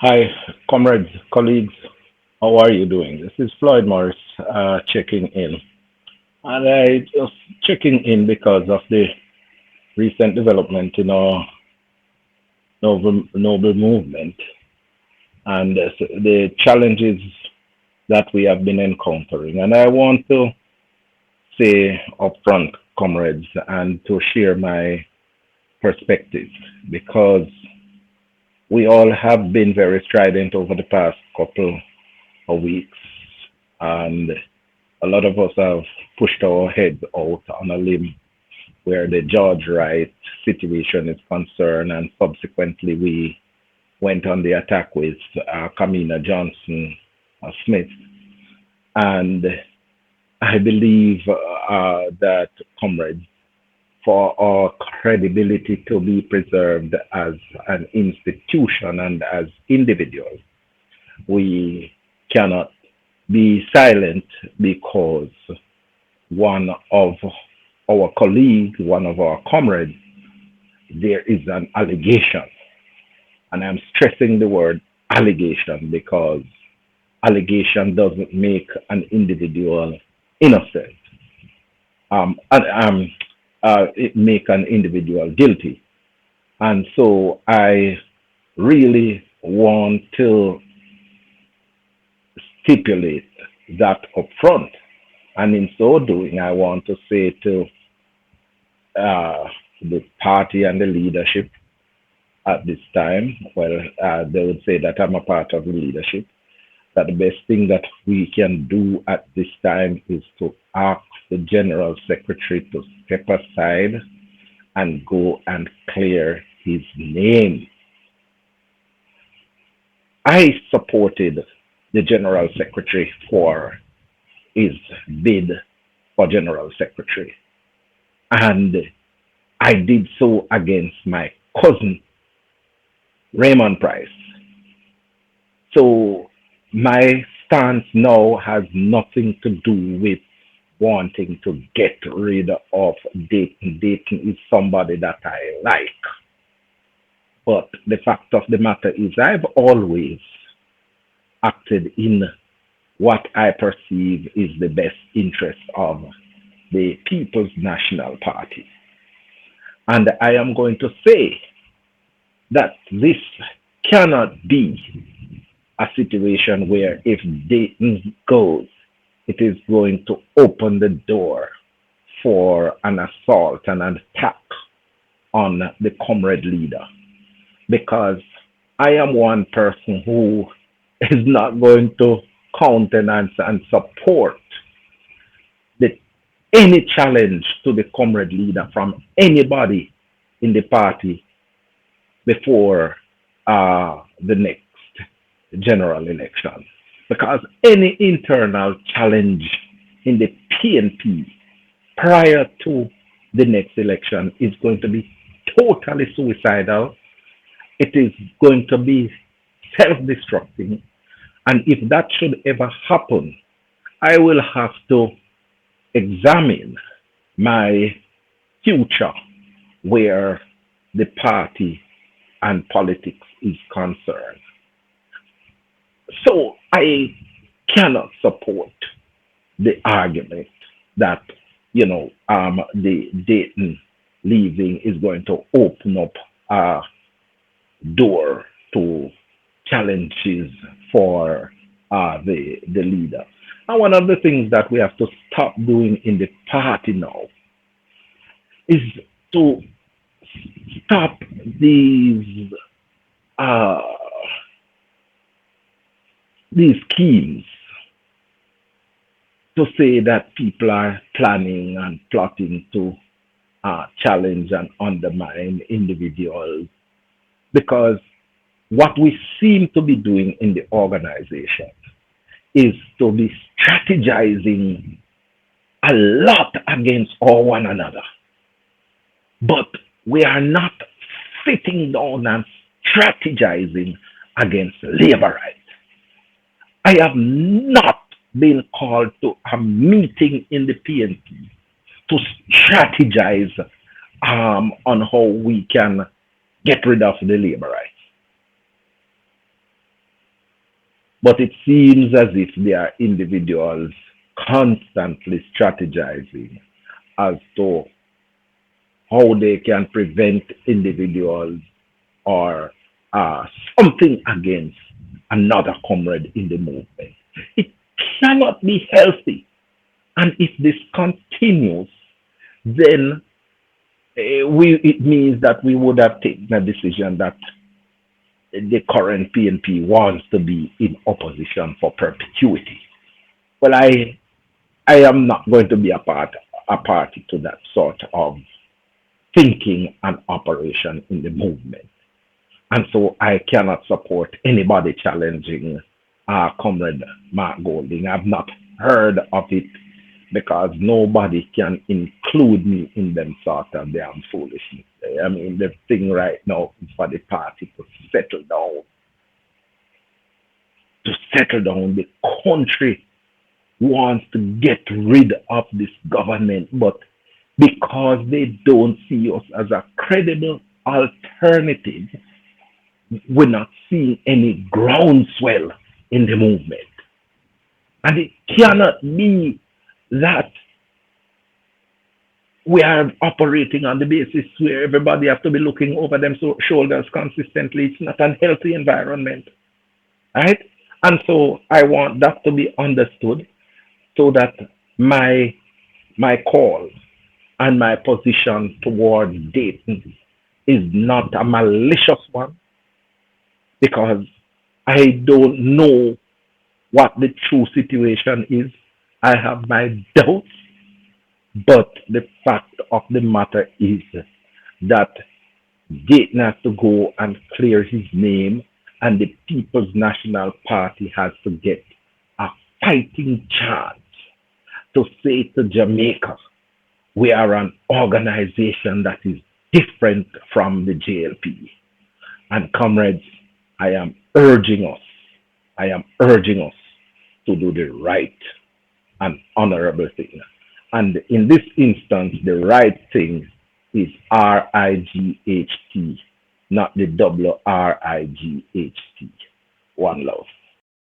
Hi, comrades, colleagues. How are you doing? This is Floyd Morris checking in. And I just checking in because of the recent development in our noble movement and the challenges that we have been encountering. And I want to say upfront, comrades, and to share my perspective because we all have been very strident over the past couple of weeks, and a lot of us have pushed our heads out on a limb where the George Wright situation is concerned, and subsequently we went on the attack with Kamina Johnson Smith. And I believe that, comrades, for our credibility to be preserved as an institution and as individuals, we cannot be silent because one of our colleagues, one of our comrades, there is an allegation. And I'm stressing the word allegation because allegation doesn't make an individual innocent. It make an individual guilty. And so I really want to stipulate that up front. And in so doing, I want to say to the party and the leadership at this time, well, they would say that I'm a part of the leadership, that the best thing that we can do at this time is to ask the General Secretary to step aside and go and clear his name. I supported the General Secretary for his bid for General Secretary. And I did so against my cousin, Raymond Price. So my stance now has nothing to do with wanting to get rid of Dayton. Dayton is somebody that I like. But the fact of the matter is, I've always acted in what I perceive is the best interest of the People's National Party. And I am going to say that this cannot be a situation where if Dayton goes, it is going to open the door for an assault and an attack on the comrade leader. Because I am one person who is not going to countenance and support the, any challenge to the comrade leader from anybody in the party before the next general election. Because any internal challenge in the PNP prior to the next election is going to be totally suicidal. It is going to be self-destructing. And if that should ever happen, I will have to examine my future where the party and politics is concerned. So I cannot support the argument that, the Dayton leaving is going to open up a door to challenges for the leader. And one of the things that we have to stop doing in the party now is to stop uh, these schemes to say that people are planning and plotting to challenge and undermine individuals, because what we seem to be doing in the organization is to be strategizing a lot against all one another. But we are not sitting down and strategizing against labor rights. I have not been called to a meeting in the PNP to strategize on how we can get rid of the labor rights. But it seems as if there are individuals constantly strategizing as to how they can prevent individuals or something against another comrade in the movement. It cannot be healthy. And if this continues, then it means that we would have taken a decision that the current PNP wants to be in opposition for perpetuity. Well, I am not going to be a party to that sort of thinking and operation in the movement. And so I cannot support anybody challenging Comrade Mark Golding. I've not heard of it because nobody can include me in them sort of damn foolishness. I mean, the thing right now is for the party to settle down, to settle down. The country wants to get rid of this government, but because they don't see us as a credible alternative, we're not seeing any groundswell in the movement. And it cannot be that we are operating on the basis where everybody has to be looking over them shoulders consistently. It's not a healthy environment, right? And so I want that to be understood so that my my call and my position towards Dayton is not a malicious one because I don't know what the true situation is. I have my doubts, but the fact of the matter is that Dayton has to go and clear his name, and the People's National Party has to get a fighting chance to say to Jamaica, we are an organization that is different from the JLP. And comrades, I am urging us, I am urging us to do the right and honorable thing. And in this instance, the right thing is RIGHT, not the WRIGHT. One love.